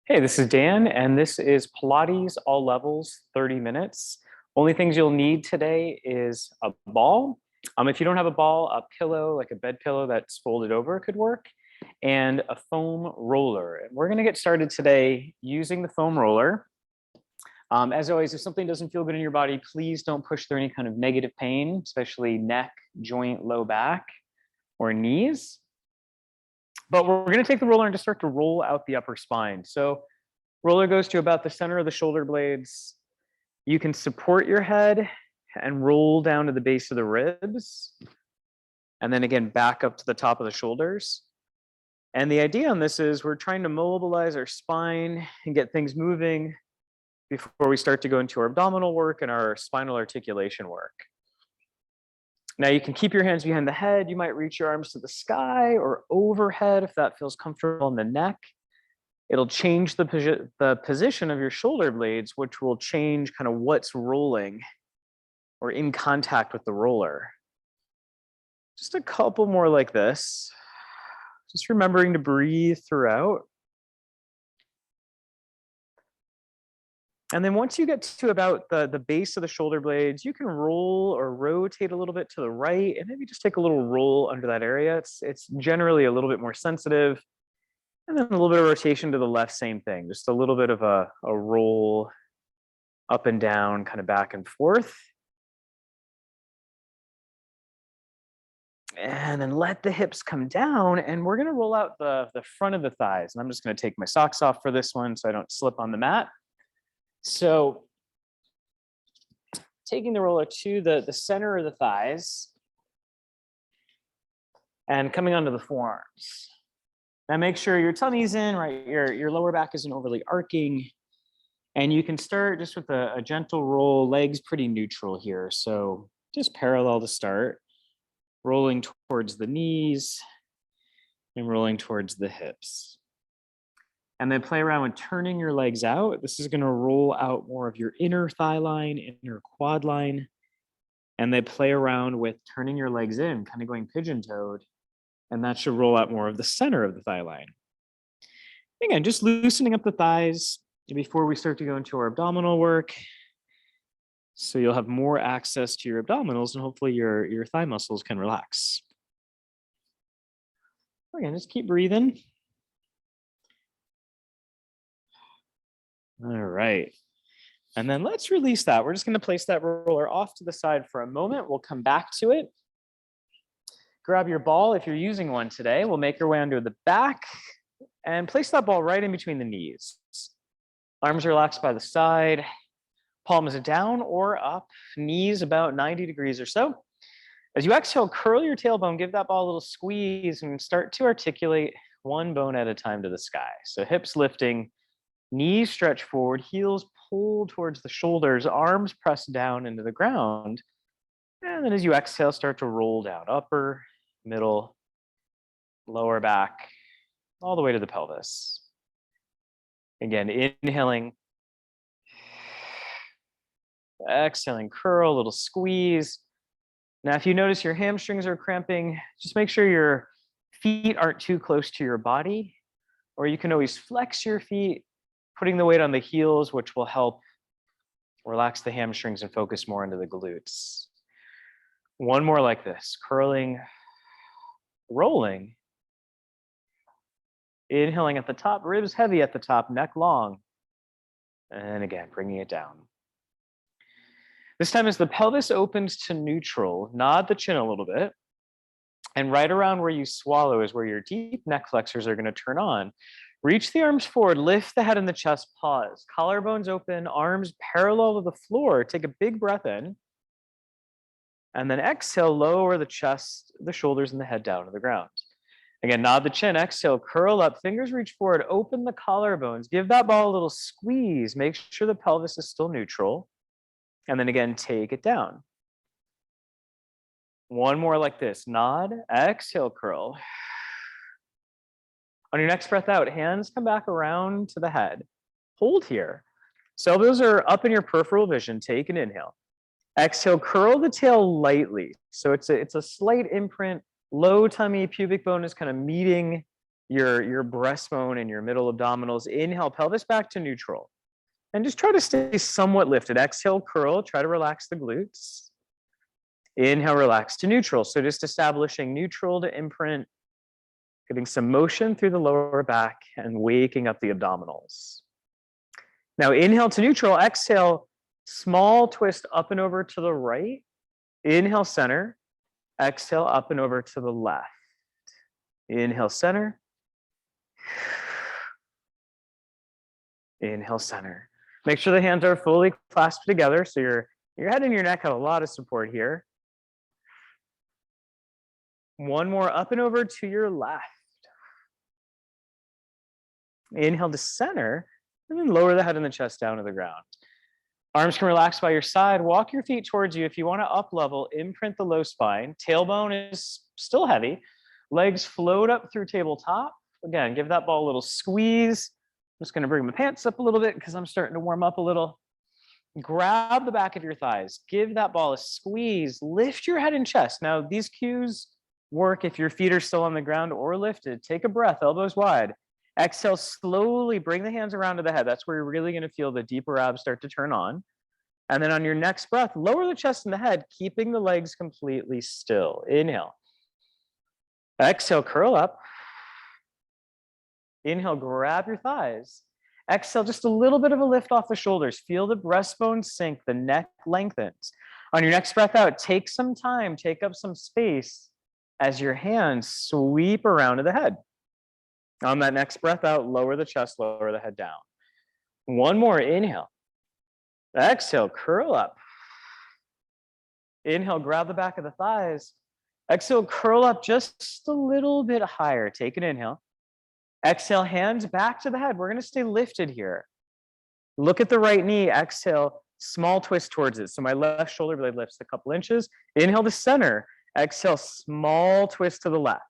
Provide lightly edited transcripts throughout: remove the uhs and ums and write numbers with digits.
Hey, this is Dan, and this is Pilates all levels, 30 minutes. Only things you'll need today is a ball. If you don't have a ball, a pillow, like a bed pillow that's folded over could work, and a foam roller. And we're gonna get started today using the foam roller. As always, if something doesn't feel good in your body, please don't push through any kind of negative pain, especially neck, joint, low back, or knees. But we're going to take the roller and just start to roll out the upper spine. So roller goes to about the center of the shoulder blades. You can support your head and roll down to the base of the ribs. And then again, back up to the top of the shoulders. And the idea on this is we're trying to mobilize our spine and get things moving before we start to go into our abdominal work and our spinal articulation work. Now you can keep your hands behind the head. You might reach your arms to the sky or overhead if that feels comfortable in the neck. It'll change the position of your shoulder blades, which will change kind of what's rolling or in contact with the roller. Just a couple more like this. Just remembering to breathe throughout. And then once you get to about the base of the shoulder blades, you can roll or rotate a little bit to the right and maybe just take a little roll under that area. It's generally a little bit more sensitive. And then a little bit of rotation to the left, same thing. Just a little bit of a roll up and down, kind of back and forth. And then let the hips come down, and we're gonna roll out the front of the thighs. And I'm just gonna take my socks off for this one so I don't slip on the mat. So taking the roller to the center of the thighs and coming onto the forearms. Now make sure your tummy's in, right? Your lower back isn't overly arcing. And you can start just with a gentle roll, legs pretty neutral here. So just parallel to start, rolling towards the knees and rolling towards the hips. And then play around with turning your legs out. This is going to roll out more of your inner thigh line, inner quad line. And then play around with turning your legs in, kind of going pigeon-toed. And that should roll out more of the center of the thigh line. Again, just loosening up the thighs before we start to go into our abdominal work. So you'll have more access to your abdominals and hopefully your thigh muscles can relax. Again, just keep breathing. All right. And then let's release that. We're just going to place that roller off to the side for a moment. We'll come back to it. Grab your ball if you're using one today. We'll make our way under the back and place that ball right in between the knees. Arms relaxed by the side, palms down or up, knees about 90 degrees or so. As you exhale, curl your tailbone, give that ball a little squeeze and start to articulate one bone at a time to the sky. So hips lifting, knees stretch forward, heels pull towards the shoulders, arms press down into the ground. And then as you exhale, start to roll down, upper, middle, lower back, all the way to the pelvis. Again, inhaling, exhaling, curl, a little squeeze. Now, if you notice your hamstrings are cramping, just make sure your feet aren't too close to your body, or you can always flex your feet, putting the weight on the heels, which will help relax the hamstrings and focus more into the glutes. One more like this, curling, rolling. Inhaling at the top, ribs heavy at the top, neck long. And again, bringing it down. This time as the pelvis opens to neutral, nod the chin a little bit. And right around where you swallow is where your deep neck flexors are going to turn on. Reach the arms forward, lift the head and the chest, pause. Collarbones open, arms parallel to the floor. Take a big breath in. And then exhale, lower the chest, the shoulders, and the head down to the ground. Again, nod the chin, exhale, curl up, fingers reach forward, open the collarbones, give that ball a little squeeze, make sure the pelvis is still neutral. And then again, take it down. One more like this, nod, exhale, curl. On your next breath out, hands come back around to the head. Hold here. So elbows are up in your peripheral vision, take an inhale. Exhale, curl the tail lightly. So it's a slight imprint. Low tummy, pubic bone is kind of meeting your breastbone and your middle abdominals. Inhale, pelvis back to neutral. And just try to stay somewhat lifted. Exhale, curl, try to relax the glutes. Inhale, relax to neutral. So just establishing neutral to imprint, getting some motion through the lower back and waking up the abdominals. Now inhale to neutral, exhale, small twist up and over to the right. Inhale, center. Exhale, up and over to the left. Inhale, center. Inhale, center. Make sure the hands are fully clasped together so your head and your neck have a lot of support here. One more up and over to your left. Inhale to center, and then lower the head and the chest down to the ground. Arms can relax by your side. Walk your feet towards you. If you want to up level, imprint the low spine. Tailbone is still heavy. Legs float up through tabletop. Again, give that ball a little squeeze. I'm just going to bring my pants up a little bit because I'm starting to warm up a little. Grab the back of your thighs. Give that ball a squeeze. Lift your head and chest. Now, these cues work if your feet are still on the ground or lifted. Take a breath, elbows wide. Exhale, slowly bring the hands around to the head. That's where you're really going to feel the deeper abs start to turn on. And then on your next breath, lower the chest and the head, keeping the legs completely still. Inhale. Exhale, curl up. Inhale, grab your thighs. Exhale, just a little bit of a lift off the shoulders. Feel the breastbone sink, the neck lengthens. On your next breath out, take some time, take up some space as your hands sweep around to the head. On that next breath out, lower the chest, lower the head down. One more, inhale. Exhale, curl up. Inhale, grab the back of the thighs. Exhale, curl up just a little bit higher. Take an inhale. Exhale, hands back to the head. We're going to stay lifted here. Look at the right knee. Exhale, small twist towards it. So my left shoulder blade lifts a couple inches. Inhale to center. Exhale, small twist to the left.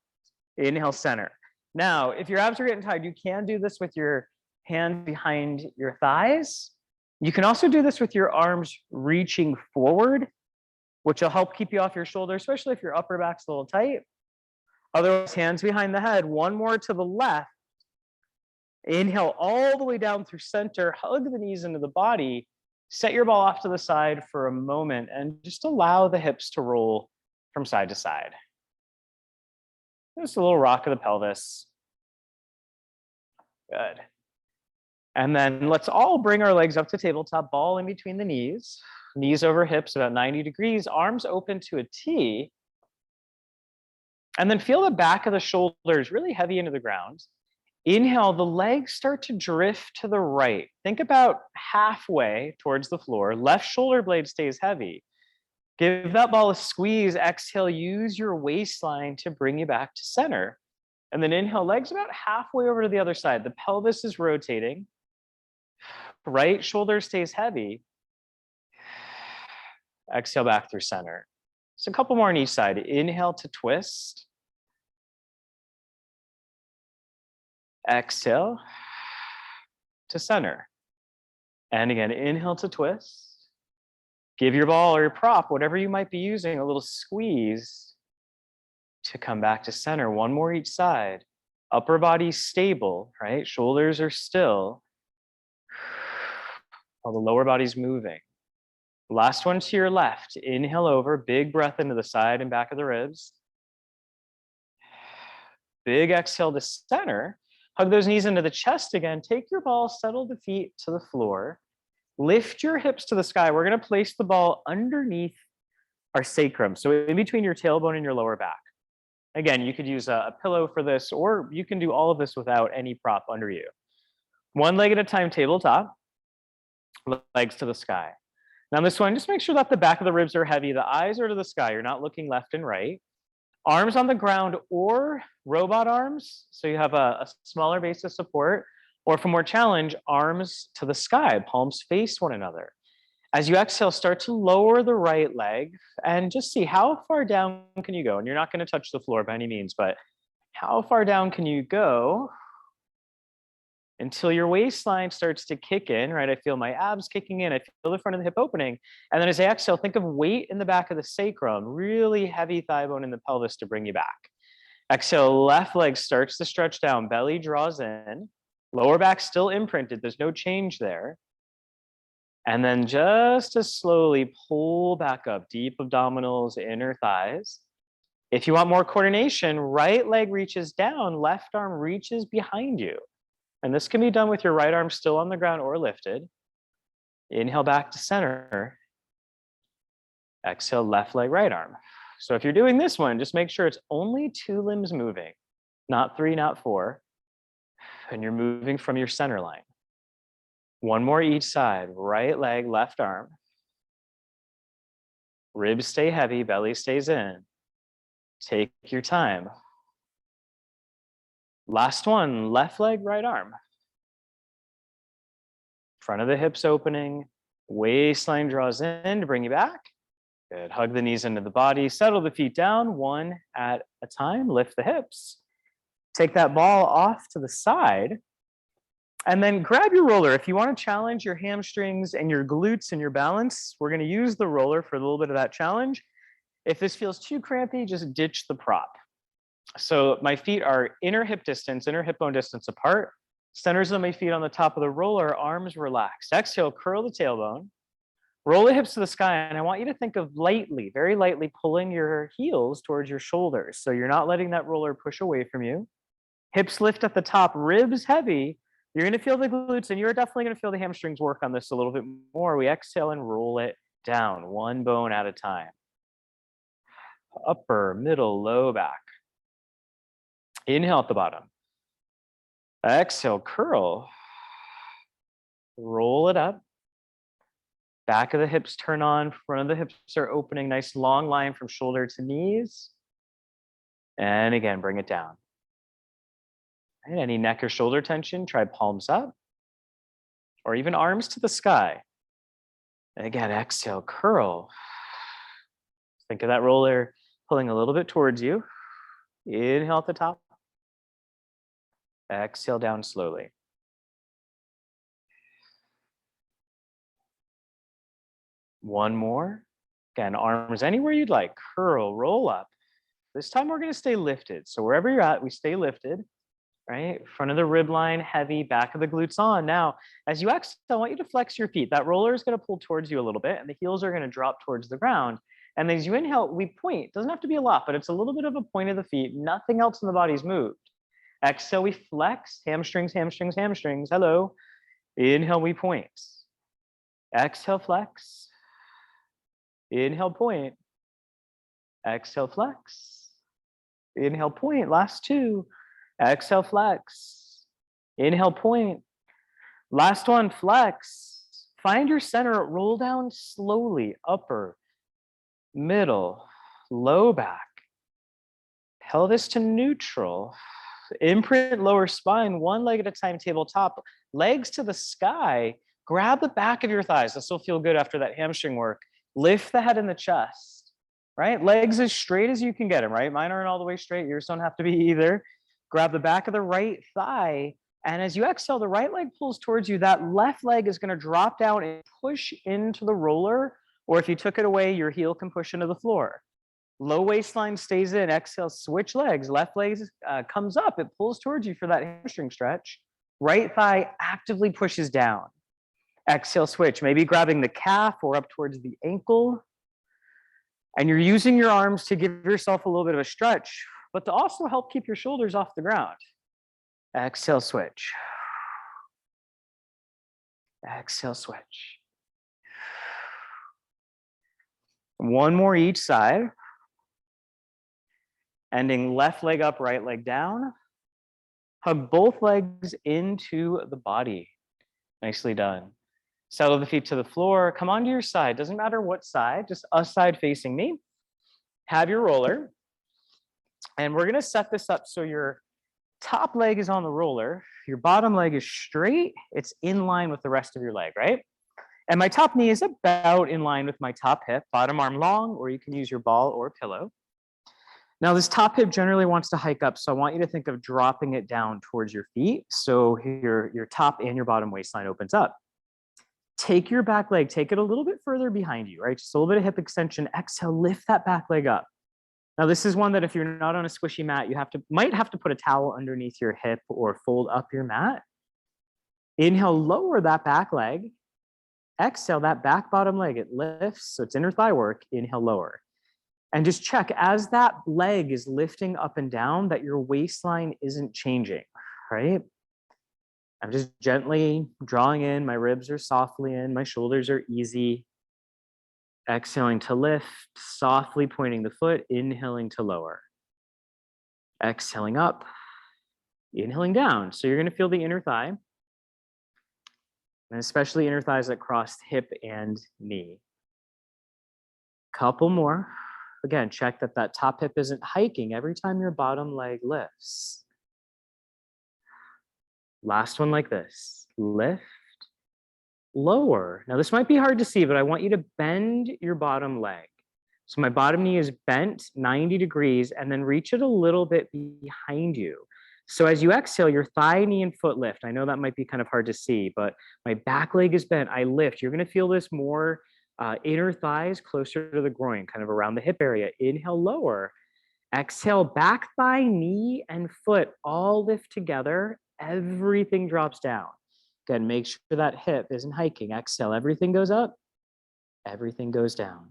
Inhale, center. Now, if your abs are getting tired, you can do this with your hand behind your thighs. You can also do this with your arms reaching forward, which will help keep you off your shoulder, especially if your upper back's a little tight. Otherwise, hands behind the head. One more to the left. Inhale all the way down through center. Hug the knees into the body. Set your ball off to the side for a moment and just allow the hips to roll from side to side. Just a little rock of the pelvis. Good. And then let's all bring our legs up to tabletop, ball in between the knees. Knees over hips about 90 degrees, arms open to a T. And then feel the back of the shoulders really heavy into the ground. Inhale, the legs start to drift to the right. Think about halfway towards the floor. Left shoulder blade stays heavy. Give that ball a squeeze. Exhale, use your waistline to bring you back to center. And then inhale, legs about halfway over to the other side. The pelvis is rotating. Right shoulder stays heavy. Exhale back through center. So a couple more on each side. Inhale to twist. Exhale to center. And again, inhale to twist. Give your ball or your prop, whatever you might be using, a little squeeze to come back to center. One more each side. Upper body stable, right? Shoulders are still. While the lower body's moving. Last one to your left. Inhale over, big breath into the side and back of the ribs. Big exhale to center. Hug those knees into the chest again. Take your ball, settle the feet to the floor. Lift your hips to the sky. We're going to place the ball underneath our sacrum, so in between your tailbone and your lower back. Again, you could use a pillow for this, or you can do all of this without any prop under you. One leg at a time, tabletop. Legs to the sky. Now this one, just make sure that the back of the ribs are heavy. The eyes are to the sky. You're not looking left and right. Arms on the ground or robot arms, so you have a smaller base of support, or for more challenge, arms to the sky, palms face one another. As you exhale, start to lower the right leg and just see how far down can you go. And you're not going to touch the floor by any means, but how far down can you go until your waistline starts to kick in, right? I feel my abs kicking in. I feel the front of the hip opening. And then as I exhale, think of weight in the back of the sacrum, really heavy thigh bone in the pelvis to bring you back. Exhale, left leg starts to stretch down, belly draws in, lower back still imprinted. There's no change there. And then just to slowly pull back up, deep abdominals, inner thighs. If you want more coordination, right leg reaches down, left arm reaches behind you. And this can be done with your right arm still on the ground or lifted. Inhale back to center. Exhale, left leg, right arm. So if you're doing this one, just make sure it's only 2 limbs moving, not 3, not 4. And you're moving from your center line. One more each side, right leg, left arm. Ribs stay heavy, belly stays in. Take your time. Last one, left leg, right arm. Front of the hips opening, waistline draws in to bring you back. Good, hug the knees into the body, settle the feet down, one at a time, lift the hips. Take that ball off to the side, and then grab your roller. If you want to challenge your hamstrings and your glutes and your balance, we're going to use the roller for a little bit of that challenge. If this feels too crampy, just ditch the prop. So my feet are inner hip bone distance apart. Centers of my feet on the top of the roller, arms relaxed. Exhale, curl the tailbone. Roll the hips to the sky, and I want you to think of lightly, very lightly pulling your heels towards your shoulders. So you're not letting that roller push away from you. Hips lift at the top, ribs heavy. You're going to feel the glutes, and you're definitely going to feel the hamstrings work on this a little bit more. We exhale and roll it down, one bone at a time. Upper, middle, low back. Inhale at the bottom. Exhale, curl. Roll it up. Back of the hips turn on, front of the hips are opening, nice long line from shoulder to knees. And again, bring it down. And any neck or shoulder tension, try palms up or even arms to the sky. And again, exhale, curl. Think of that roller pulling a little bit towards you. Inhale at the top. Exhale down slowly. One more. Again, arms anywhere you'd like. Curl, roll up. This time we're going to stay lifted. So wherever you're at, we stay lifted. Right? Front of the rib line, heavy, back of the glutes on. Now, as you exhale, I want you to flex your feet. That roller is going to pull towards you a little bit, and the heels are going to drop towards the ground. And as you inhale, we point. Doesn't have to be a lot, but it's a little bit of a point of the feet. Nothing else in the body's moved. Exhale, we flex. Hamstrings, hamstrings, hamstrings. Hello. Inhale, we point. Exhale, flex. Inhale, point. Exhale, flex. Inhale, point. Last 2. Exhale, flex. Inhale, point. Last one, flex. Find your center, roll down slowly, upper, middle, low back. Pelvis to neutral. Imprint lower spine, one leg at a time, tabletop. Legs to the sky. Grab the back of your thighs. This will feel good after that hamstring work. Lift the head and the chest, right? Legs as straight as you can get them, right? Mine aren't all the way straight. Yours don't have to be either. Grab the back of the right thigh. And as you exhale, the right leg pulls towards you. That left leg is going to drop down and push into the roller. Or if you took it away, your heel can push into the floor. Low waistline stays in. Exhale, switch legs. Left leg comes up. It pulls towards you for that hamstring stretch. Right thigh actively pushes down. Exhale, switch. Maybe grabbing the calf or up towards the ankle. And you're using your arms to give yourself a little bit of a stretch, but to also help keep your shoulders off the ground. Exhale, switch. Exhale, switch. One more each side. Ending left leg up, right leg down. Hug both legs into the body. Nicely done. Settle the feet to the floor. Come onto your side. Doesn't matter what side, just a side facing me. Have your roller. And we're gonna set this up so your top leg is on the roller, your bottom leg is straight, it's in line with the rest of your leg, right? And my top knee is about in line with my top hip, bottom arm long, or you can use your ball or pillow. Now, this top hip generally wants to hike up, so I want you to think of dropping it down towards your feet so your top and your bottom waistline opens up. Take your back leg, take it a little bit further behind you, right? Just a little bit of hip extension. Exhale, lift that back leg up. Now, this is one that if you're not on a squishy mat, you might have to put a towel underneath your hip or fold up your mat. Inhale, lower that back leg. Exhale, that back bottom leg, it lifts, so it's inner thigh work. Inhale, lower. And just check as that leg is lifting up and down that your waistline isn't changing, right? I'm just gently drawing in, my ribs are softly in, my shoulders are easy. Exhaling to lift, softly pointing the foot, inhaling to lower. Exhaling up, inhaling down. So you're gonna feel the inner thigh, and especially inner thighs that cross hip and knee. Couple more. Again, check that that top hip isn't hiking every time your bottom leg lifts. Last one like this. Lift, lower. Now this might be hard to see, but I want you to bend your bottom leg. So my bottom knee is bent 90 degrees and then reach it a little bit behind you. So as you exhale, your thigh, knee, and foot lift. I know that might be kind of hard to see, but my back leg is bent. I lift. You're going to feel this more inner thighs closer to the groin, kind of around the hip area. Inhale, lower. Exhale, back thigh, knee, and foot all lift together. Everything drops down. Again, make sure that hip isn't hiking. Exhale, everything goes up. Everything goes down.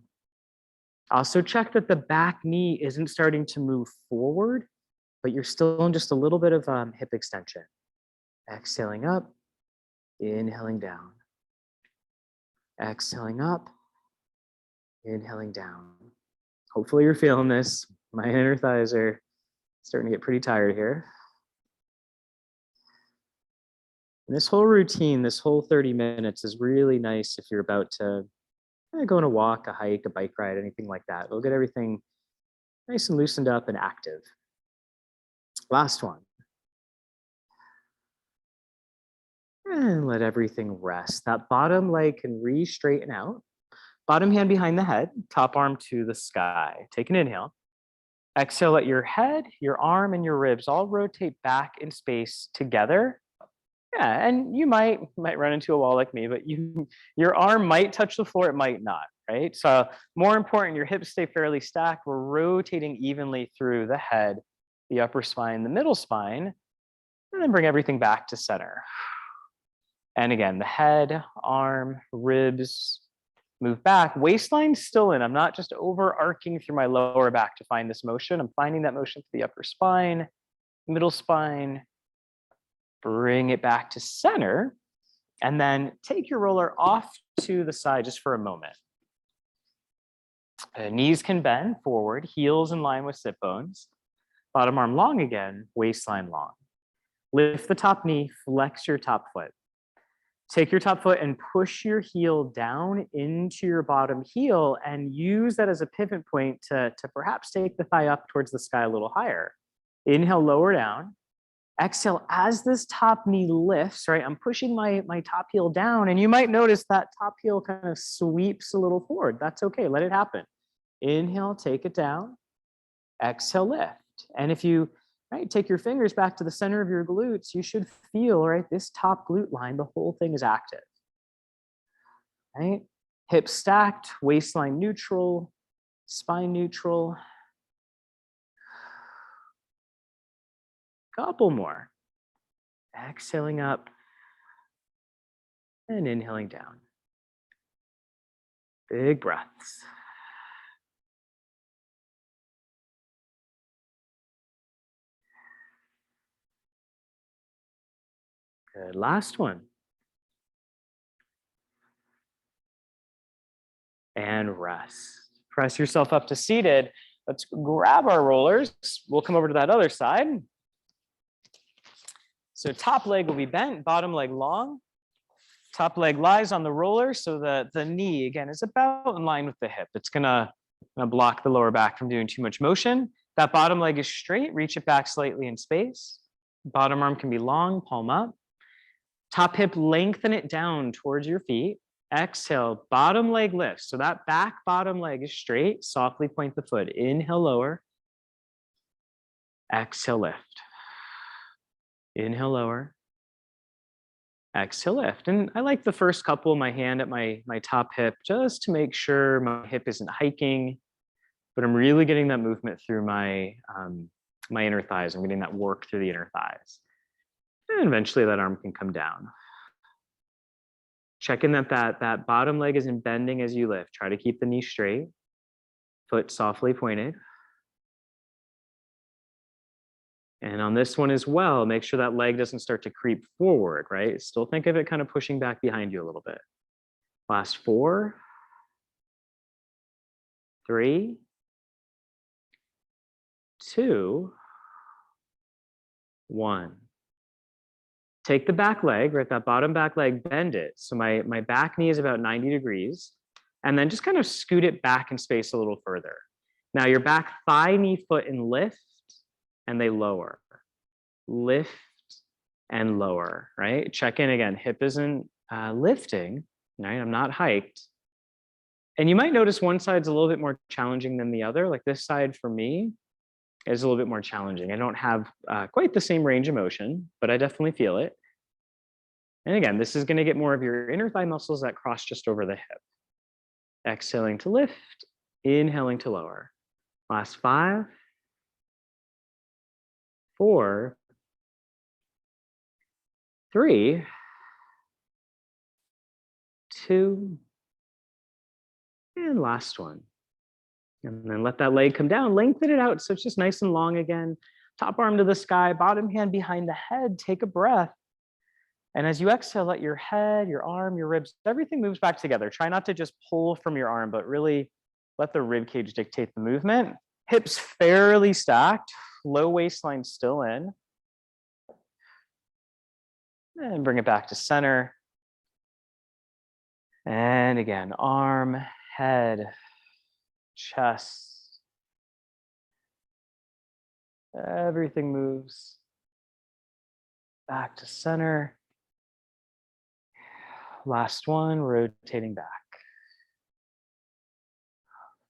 Also check that the back knee isn't starting to move forward, but you're still in just a little bit of hip extension. Exhaling up, inhaling down. Exhaling up, inhaling down. Hopefully you're feeling this. My inner thighs are starting to get pretty tired here. And this whole routine, this whole 30 minutes is really nice if you're about to go on a walk, a hike, a bike ride, anything like that. It'll get everything nice and loosened up and active. Last one. And let everything rest. That bottom leg can re-straighten out. Bottom hand behind the head, top arm to the sky. Take an inhale. Exhale, let your head, your arm, and your ribs all rotate back in space together. Yeah, and you might run into a wall like me, but your arm might touch the floor, it might not, right? So more important, your hips stay fairly stacked. We're rotating evenly through the head, the upper spine, the middle spine, and then bring everything back to center. And again, the head, arm, ribs, move back. Waistline still in. I'm not just overarching through my lower back to find this motion. I'm finding that motion through the upper spine, middle spine. Bring it back to center. And then take your roller off to the side just for a moment. Knees can bend forward, heels in line with sit bones. Bottom arm long again, waistline long. Lift the top knee, flex your top foot. Take your top foot and push your heel down into your bottom heel and use that as a pivot point to perhaps take the thigh up towards the sky a little higher. Inhale, lower down. Exhale, as this top knee lifts, right? I'm pushing my top heel down, and you might notice that top heel kind of sweeps a little forward. That's okay, let it happen. Inhale, take it down. Exhale, lift. And if you take your fingers back to the center of your glutes, you should feel, right, this top glute line, the whole thing is active, right? Hips stacked, waistline neutral, spine neutral. Couple more. Exhaling up and inhaling down. Big breaths. Good. Last one. And rest. Press yourself up to seated. Let's grab our rollers. We'll come over to that other side. So top leg will be bent, bottom leg long. Top leg lies on the roller, so the knee, again, is about in line with the hip. It's gonna block the lower back from doing too much motion. That bottom leg is straight, reach it back slightly in space. Bottom arm can be long, palm up. Top hip, lengthen it down towards your feet. Exhale, bottom leg lifts. So that back bottom leg is straight. Softly point the foot. Inhale, lower. Exhale, lift. Inhale, lower. Exhale, lift. And I like the first couple, my hand at my top hip, just to make sure my hip isn't hiking, but I'm really getting that movement through my inner thighs. I'm getting that work through the inner thighs. And eventually that arm can come down. Check in that bottom leg isn't bending as you lift. Try to keep the knee straight. Foot softly pointed. And on this one as well, make sure that leg doesn't start to creep forward, right? Still think of it kind of pushing back behind you a little bit. Last 4, 3, 2, 1. Take the back leg, right? That bottom back leg, bend it. So my back knee is about 90 degrees. And then just kind of scoot it back in space a little further. Now your back thigh, knee, foot, and lift, and they lower. Lift and lower, right? Check in again. Hip isn't lifting, right? I'm not hiked. And you might notice one side's a little bit more challenging than the other. Like this side for me is a little bit more challenging. I don't have quite the same range of motion, but I definitely feel it. And again, this is going to get more of your inner thigh muscles that cross just over the hip. Exhaling to lift, inhaling to lower. Last 5, 4, 3, 2, and last one. And then let that leg come down, lengthen it out so it's just nice and long again. Top arm to the sky, bottom hand behind the head, take a breath. And as you exhale, let your head, your arm, your ribs, everything moves back together. Try not to just pull from your arm, but really let the rib cage dictate the movement. Hips fairly stacked, low waistline still in. And bring it back to center. And again, arm, head, chest. Everything moves back to center. Last one, rotating back.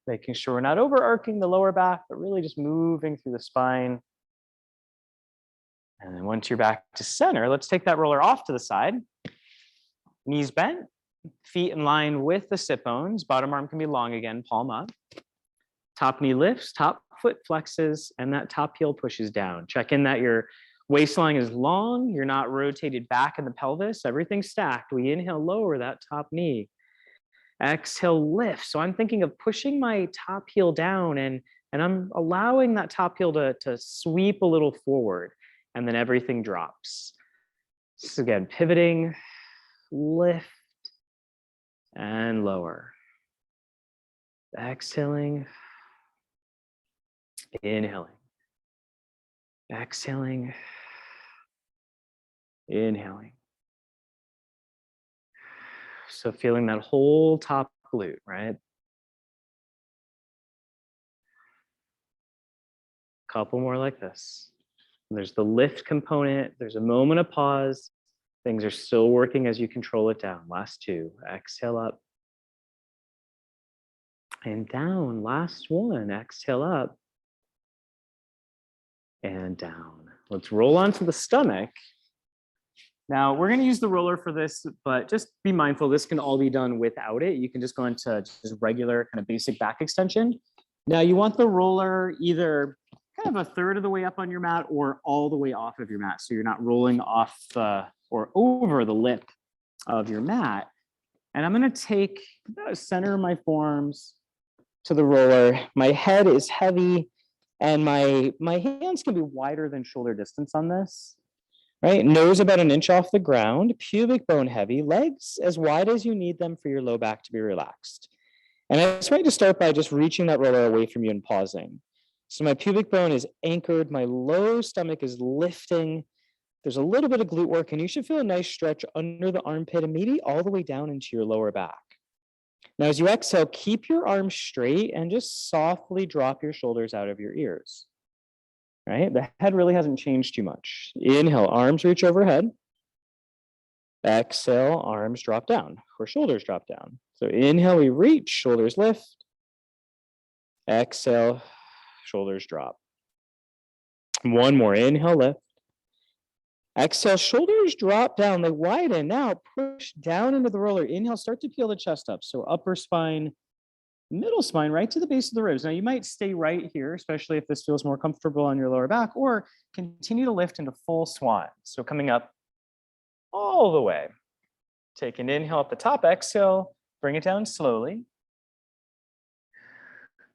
Making sure we're not over-arcing the lower back, but really just moving through the spine. And then once you're back to center, let's take that roller off to the side. Knees bent, feet in line with the sit bones. Bottom arm can be long again, palm up. Top knee lifts, top foot flexes, and that top heel pushes down. Check in that your waistline is long, you're not rotated back in the pelvis, everything's stacked. We inhale, lower that top knee. Exhale, lift. So I'm thinking of pushing my top heel down and I'm allowing that top heel to sweep a little forward, and then everything drops. So again, pivoting, lift, and lower. Exhaling, inhaling, exhaling, inhaling. So feeling that whole top glute, right? Couple more like this. There's the lift component. There's a moment of pause. Things are still working as you control it down. Last 2. Exhale up. And down. Last 1. Exhale up. And down. Let's roll onto the stomach. Now, we're going to use the roller for this, but just be mindful, this can all be done without it. You can just go into just regular kind of basic back extension. Now, you want the roller either kind of a third of the way up on your mat or all the way off of your mat, so you're not rolling off or over the lip of your mat. And I'm going to take the center of my forearms to the roller. My head is heavy, and my hands can be wider than shoulder distance on this. Right, nose about 1 inch off the ground, pubic bone heavy, legs as wide as you need them for your low back to be relaxed. And I just want you to start by just reaching that roller away from you and pausing. So my pubic bone is anchored, my low stomach is lifting. There's a little bit of glute work, and you should feel a nice stretch under the armpit and maybe all the way down into your lower back. Now, as you exhale, keep your arms straight and just softly drop your shoulders out of your ears. right? The head really hasn't changed too much. Inhale, arms reach overhead. Exhale, arms drop down or shoulders drop down. So inhale, we reach, shoulders lift. Exhale, shoulders drop. One more, inhale, lift. Exhale, shoulders drop down, they widen. Now push down into the roller. Inhale, start to peel the chest up. So upper spine, middle spine, right to the base of the ribs. Now you might stay right here, especially if this feels more comfortable on your lower back, or continue to lift into full swan. So coming up all the way. Take an inhale at the top, exhale, bring it down slowly.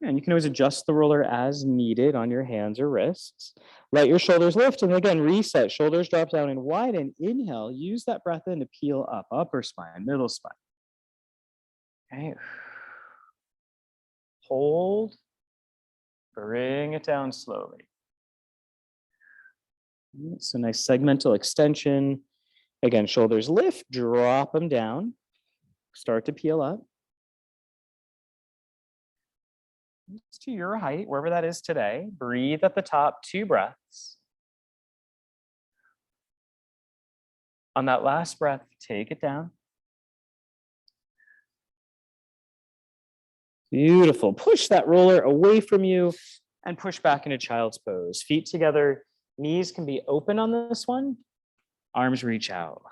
And you can always adjust the roller as needed on your hands or wrists. Let your shoulders lift, and again, reset. Shoulders drop down and widen. Inhale, use that breath in to peel up, upper spine, middle spine. Okay. Hold, bring it down slowly. It's a nice segmental extension. Again, shoulders lift, drop them down, start to peel up. To your height, wherever that is today. Breathe at the top, 2 breaths. On that last breath, take it down. Beautiful. Push that roller away from you and push back into child's pose. Feet together, knees can be open on this one. Arms reach out.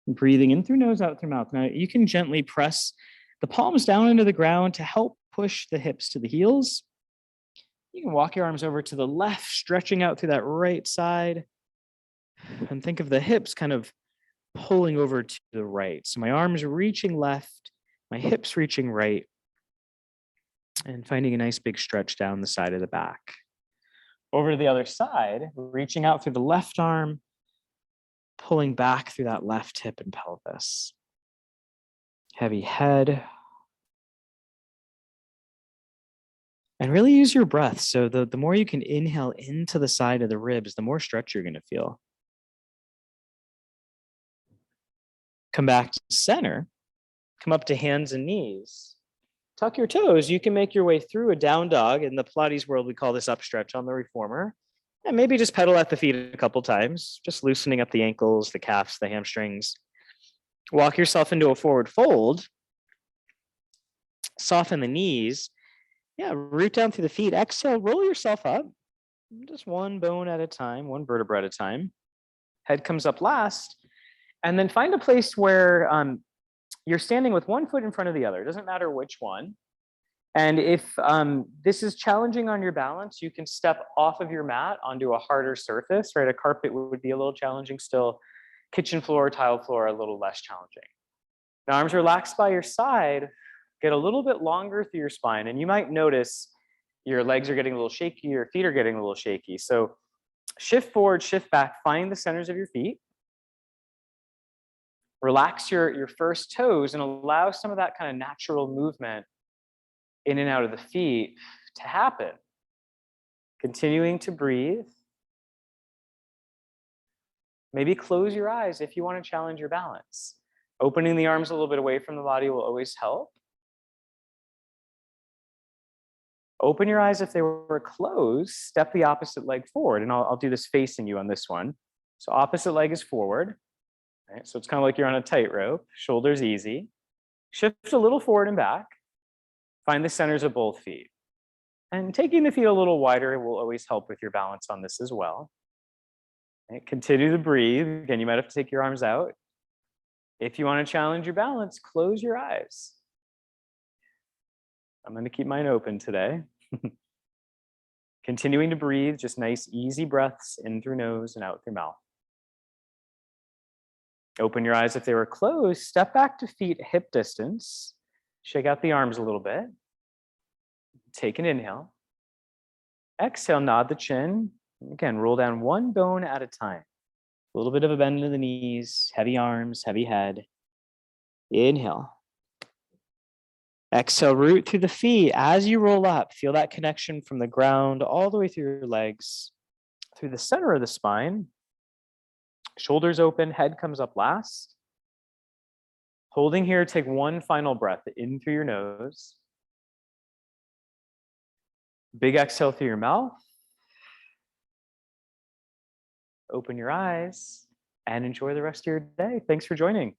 Breathing in through nose, out through mouth. Now you can gently press the palms down into the ground to help push the hips to the heels. You can walk your arms over to the left, stretching out through that right side. And think of the hips kind of pulling over to the right. So my arms reaching left, my hips reaching right, and finding a nice big stretch down the side of the back. Over to the other side, reaching out through the left arm, pulling back through that left hip and pelvis. Heavy head. And really use your breath. So the more you can inhale into the side of the ribs, the more stretch you're going to feel. Come back to center. Come up to hands and knees. Tuck your toes. You can make your way through a down dog. In the Pilates world, we call this upstretch on the reformer. And maybe just pedal at the feet a couple times, just loosening up the ankles, the calves, the hamstrings. Walk yourself into a forward fold. Soften the knees. Yeah, root down through the feet. Exhale, roll yourself up. Just one bone at a time, one vertebra at a time. Head comes up last. And then find a place where you're standing with one foot in front of the other. It doesn't matter which one. And if this is challenging on your balance, you can step off of your mat onto a harder surface, right? A carpet would be a little challenging still. Kitchen floor, tile floor, a little less challenging. Now, arms relaxed by your side, get a little bit longer through your spine. And you might notice your legs are getting a little shaky, your feet are getting a little shaky. So shift forward, shift back, find the centers of your feet. Relax your first toes and allow some of that kind of natural movement in and out of the feet to happen. Continuing to breathe. Maybe close your eyes if you want to challenge your balance. Opening the arms a little bit away from the body will always help. Open your eyes if they were closed. Step the opposite leg forward. And I'll do this facing you on this one. So opposite leg is forward. Right? So it's kind of like you're on a tightrope. Shoulders easy. Shift a little forward and back. Find the centers of both feet. And taking the feet a little wider will always help with your balance on this as well. Right? Continue to breathe. Again, you might have to take your arms out. If you want to challenge your balance, close your eyes. I'm going to keep mine open today. Continuing to breathe, just nice, easy breaths in through nose and out through mouth. Open your eyes if they were closed. Step back to feet hip distance. Shake out the arms a little bit. Take an inhale. Exhale, nod the chin. Again, roll down one bone at a time. A little bit of a bend in the knees, heavy arms, heavy head. Inhale. Exhale, root through the feet. As you roll up, feel that connection from the ground all the way through your legs, through the center of the spine. Shoulders open, head comes up last. Holding here, take one final breath in through your nose. Big exhale through your mouth. Open your eyes and enjoy the rest of your day. Thanks for joining.